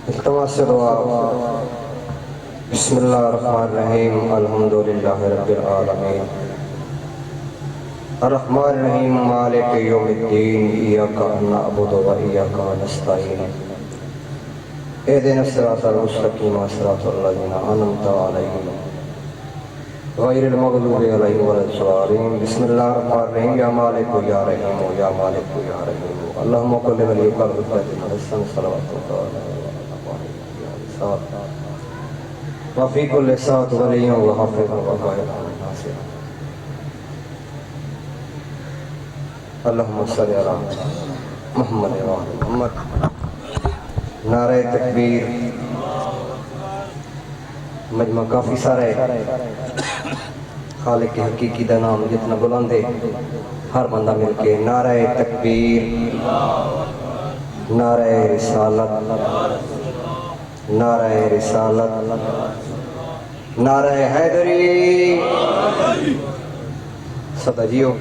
التماس سے دعا بسم اللہ الرحمن الرحیم الحمدللہ رب العالمین الرحمن الرحیم مالک یوم الدین ایاک نعبد و ایاک نستعین اہدنا الصراط المستقیم صراط الذین انعمت علیہم غیر المغضوب علیہم ولا الضالین بسم اللہ الرحمن الرحیم یا مالک یا رحیم یا مالک یا رحیم اللہم کل ولیک الحجۃ الحسن صلوات اللہ وفی کل ساعت ولی و حافظ و قائد ناصر اللہم صلی علی محمد و محمد نعرہ تکبیر مجمع کافی سارا ہے خالق حقیقی دا نام جتنا بلند ہے ہر بندہ مل کے نعرہ تکبیر نعرہ رسالت نعرہ رسالت نعرہ حیدری صدا جیو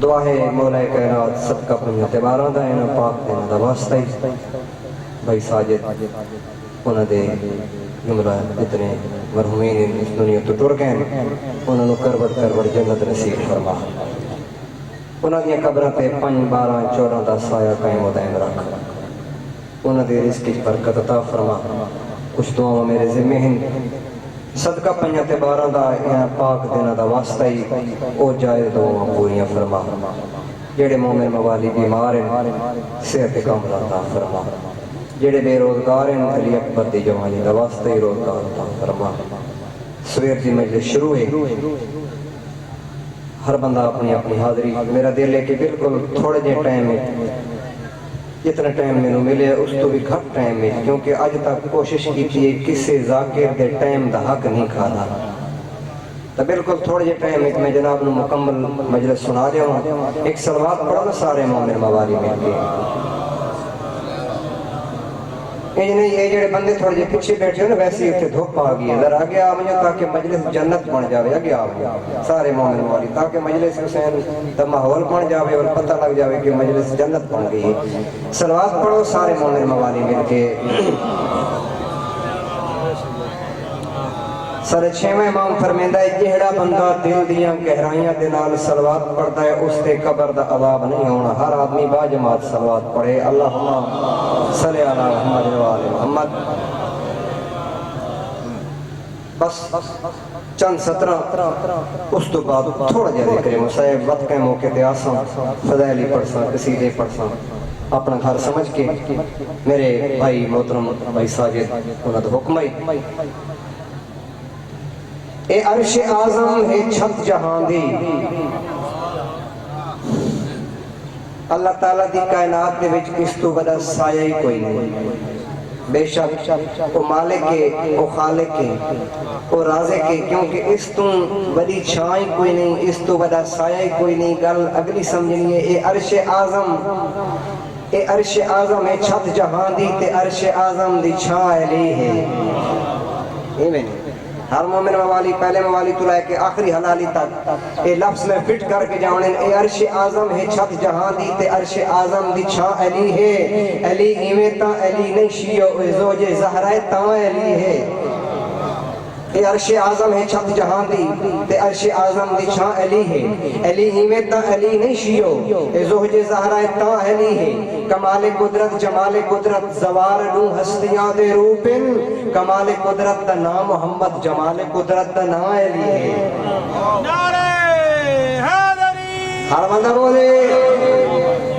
دعا ہے مولا کائنات صدقہ پنجہ تبارہ دا اینا پاک دینا دا واسطہ ہی بھائی ساجد انہاں دے جملہ اتنے مرحومین اس دنیا تو ٹر گئے انہوں نے کروڑ جنت نصیب فرما انہاں دیا قبرہ تے 5 12 14 دا سایہ قائم و دائم رکھ انہاں دے رزق کی برکت عطا فرما کچھ دعا میرے ذمہ ہیں صدقہ پنجہ تے 12 دا اینا پاک دینا دا واسطہ ہی او جائے دعا پوریاں فرما جڑے مومن موالی بیمار ہیں صحت کاملہ عطا فرما جڑے بے روزگار ہیں علی اکبر دی جوانی دا واسطہ ہی روزگار عطا فرما سویر دی مجلس شروع ہے ہر بندہ اپنی اپنی حاضری میرا دل ہے کہ بالکل تھوڑے جے ٹائم ہے جتنا ٹائم میں ملے اس تو بھی گھٹ ٹائم میں کیونکہ آج تک کوشش کی تھی کسے ذاکر دے ٹائم دا حق نہیں کھانا تو بالکل تھوڑے جے ٹائم میں میں جناب نے مکمل مجلس سنا دیا ہوں ایک صلوات پڑھا نا سارے مومن موالی مل کے یہ جڑے بندے تھوڑے جے پیچھے بیٹھے ہو نا ویسے ہی اتنے دھوپ آ گئی ہے ذرا آگے آ مجھے تاکہ مجلس جنت بن جاوے آگے آ سارے مومن موالی تاکہ مجلس حسین دا ماحول بن جاوے اور پتہ لگ جاوے کہ مجلس جنت بن گئی ہے صلوات پڑھو سارے مومن موالی مل کے سارے چھویں امام فرمیندہ ہے جہڑا بندہ دل دیاں گہرائیاں دے نال صلوات پڑھتا ہے اس تے قبر دا عذاب نہیں ہونا ہر آدمی با جماعت صلوات پڑھے اللہم صلی علی محمد و آل محمد بس چند 17 اس تو بعد تھوڑا جا ذکر مصائب وقت کے موقع تے آساں فضائلی پڑھساں قصیدے پڑھساں اپنا گھر سمجھ کے میرے بھائی محترم بھائی ساجد انہاں دا حکم ہے اے عرش اعظم ہے چھت جہاں دی اللہ تعالیٰ دی کائنات دے وچ اس تو بڑا سایہ ہی کوئی نہیں بے شک او مالک ہے او خالق ہے او رازق ہے کیونکہ اس تو بڑی چھائیں کوئی نہیں اس تو بڑا سایہ ہی کوئی نہیں گل اگلی سمجھنی ہے اے عرش اعظم ہے چھت جہاں دی تے عرش اعظم دی چھاں علی ہے ایمین ہر مومن موالی پہلے موالی تو لائے کہ آخری حلالی تک اے لفظ میں فٹ کر کے جاؤنے اے عرش اعظم ہے چھت جہاں دی تے عرش اعظم دی چھاں علی ہے علی ایویں تا علی نہیں شیعہ اے زوج زہرہ تا علی ہے اے عرش اعظم ہے چھت جہاں دی تے عرش اعظم دی چھاں علی ہے علی ایویں تا علی نہیں شیعہ اے زوج زہرہ تا علی ہے کمال قدرت جمال قدرت زوار نو ہستیاں دے روپن کمال قدرت دا نام محمد جمال قدرت دا نام علی ہے نعرہ حیدری ہر بندہ بولے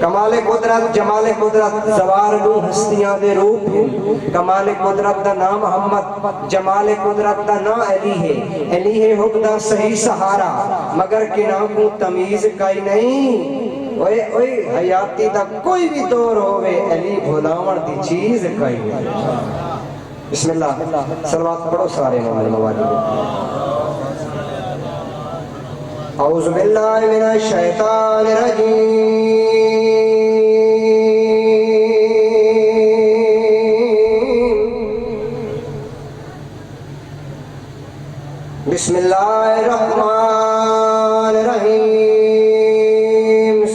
کمال قدرت جمال قدرت زوار نو ہستیاں دے روپ کمال قدرت دا نام محمد جمال قدرت دا نام علی ہے حب دا صحیح سہارا مگر کناں کو تمیز کائی نہیں اوئے حیاتی دا کوئی بھی دور ہوئے علی بھولاون دی چیز کائی نہیں بسم اللہ صلوات پڑھو سارے مومن موالی اعوذ باللہ من الشیطان الرجیم بسم اللہ الرحمن الرحیم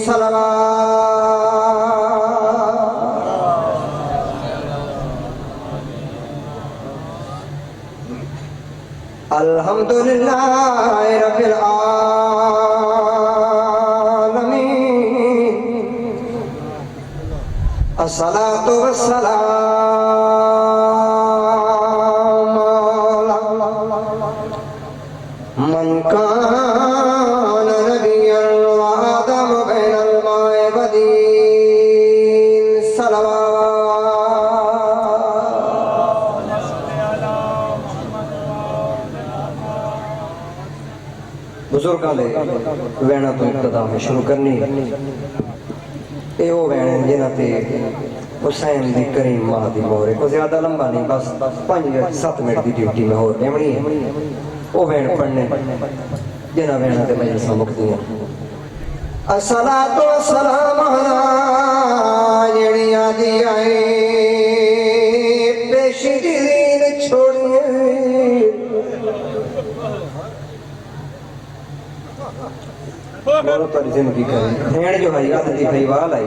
صلوات الحمدللہ رب العالمین الصلاة والسلام من کان نبیا وآدم بین الماء ودین بزرگاں دے وینا تو ابتدا میں شروع کرنی اے وہ وین جنہ تے حسین دی کریم ماں دی مورے کو زیادہ لمبا نہیں بس 5-7 منٹ دی ڈیوٹی میں ہو ایمنی ہے وہ وین پڑھنے جنہ وینا تے مجلساں مکتی ہیں الصلاة والسلام علی جڑی آدھی آئے پیشی دی دین چھوڑیے بولو تو زندگی کریں بھیڑ جو ہے آدھی بھائی وال آئی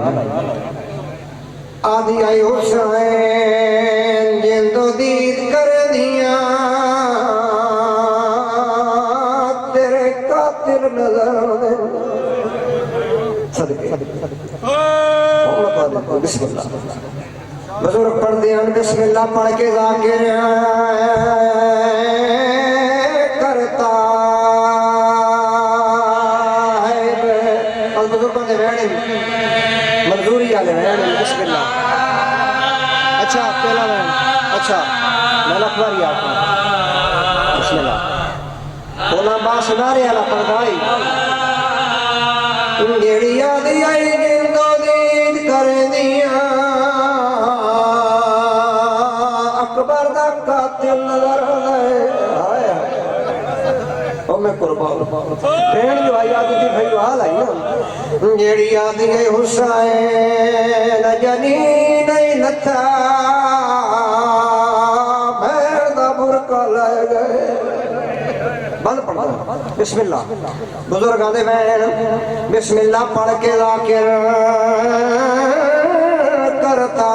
آدھی آئی حسین جندو دید کر دیا تیرے قاتل نظر دے صدقے بسم اللہ بزرگ پڑھ دیا بسم اللہ پڑھ کے ذاکر کرتا منظوری آلے وین بسم اللہ اچھا پہلا وین اچھا میں لکھواری آتا ہوں بسم اللہ بولا با سنارے اللہ پردائی گیڑی آدھی آئی گندو دید کر دیا اکبر دا قاتل نظر آئے او میں قربان بین جو آئی آدھی تھی بھائی حال آئی نا جیڑی آدھی گئی حسین جنی نہیں لتا بھیر دا برکا لائے گئے بند پڑھ دو بسم اللہ بزرگ آدھے بین بسم اللہ پڑھ کے ذاکر کرتا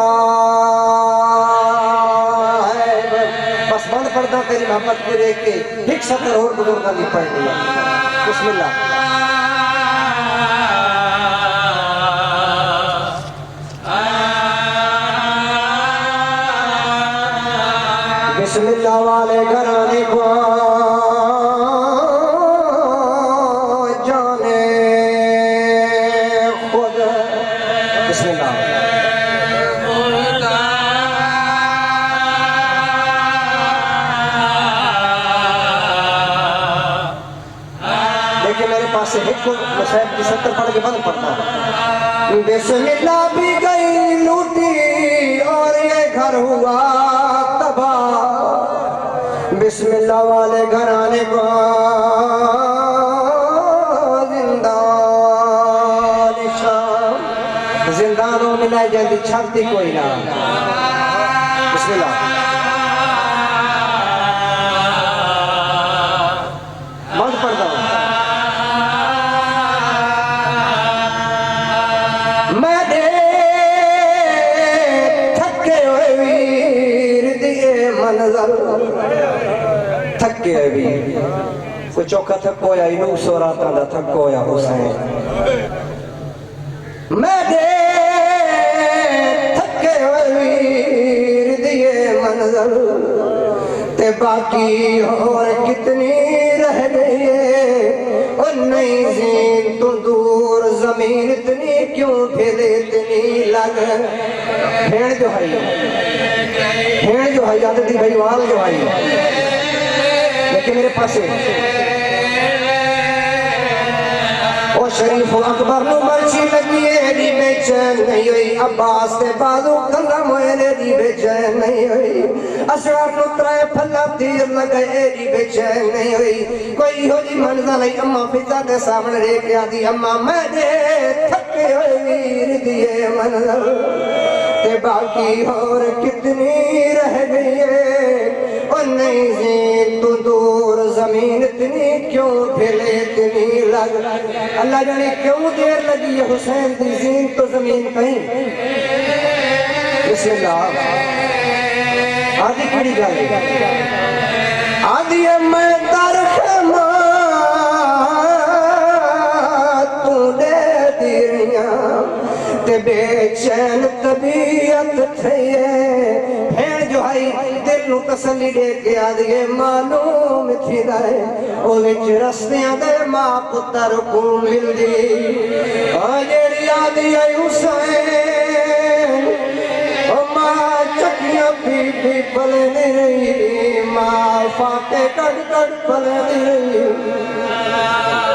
ہے بس بند پڑھ دا تیری محمد کو دیکھ کے ایک سطر اور بزرگ آدھی پڑھ دیا بسم اللہ بسم اللہ والے گھرانے کو جانے خود بسم اللہ دیکھیں میرے پاس سے ایک کو مسائب کی 70 پڑھ کے بند پڑھتا ہے بسم اللہ بھی گئی لوٹی اور یہ گھر ہوا بسم اللہ والے گھرانے کو زندان شام زندانوں میں لائے جلدی چھاپتی کوئی نہ بسم اللہ بند پڑھتا ہوں میں دے تھکے ہوئے ویر دیئے منظر تھکے ہے بھی کوئی چوکا تھک ہویا انہوں سوراتاں دا تھک ہویا حسین میں دے تھکے ہوئے ویر دیئے منظر تے باقی اور کتنی رہ گئی ہے اور نئی زین تو دور زمین اتنی کیوں پھیلے اتنی لگ بھیڑ جو ہے عادتی بھائی وال جو ہے لیکن میرے پاس ہے او شریف و اکبر نو مرچی لگی ہے دی بے چین نہیں ہوئی عباس تے بازو کندہ موئلے دی بے چین نہیں ہوئی اشراف نو ترائے پھلا تیر لگئے دی بے چین نہیں ہوئی کوئی ہو جی منزہ نہیں اممہ فضا دے سامنے رے کے آدھی اممہ میں دے تھکے ہوئے ویر دیئے منظر تے باقی اور کتنی رہ گئی ہے اور نئی زین تو دور زمین اتنی کیوں پھیلے اتنی لگ اللہ جانے کیوں دیر لگی ہے حسین دی زین تو زمین کہیں بسم اللہ آدھی کڑی گالی آدھی ہے میں تے بے چین طبیعت تھئیے بھیڑ جو ہے دل نو تسلی دے کے آدھئے معلوم تھی دائے او وچ رستیاں دے ماں پتر کو مل دی جیڑی آدھئے حسین ماں چکیاں پی پی پلے نہیں رہی ماں فاٹے کٹ کٹ پلے نہیں رہی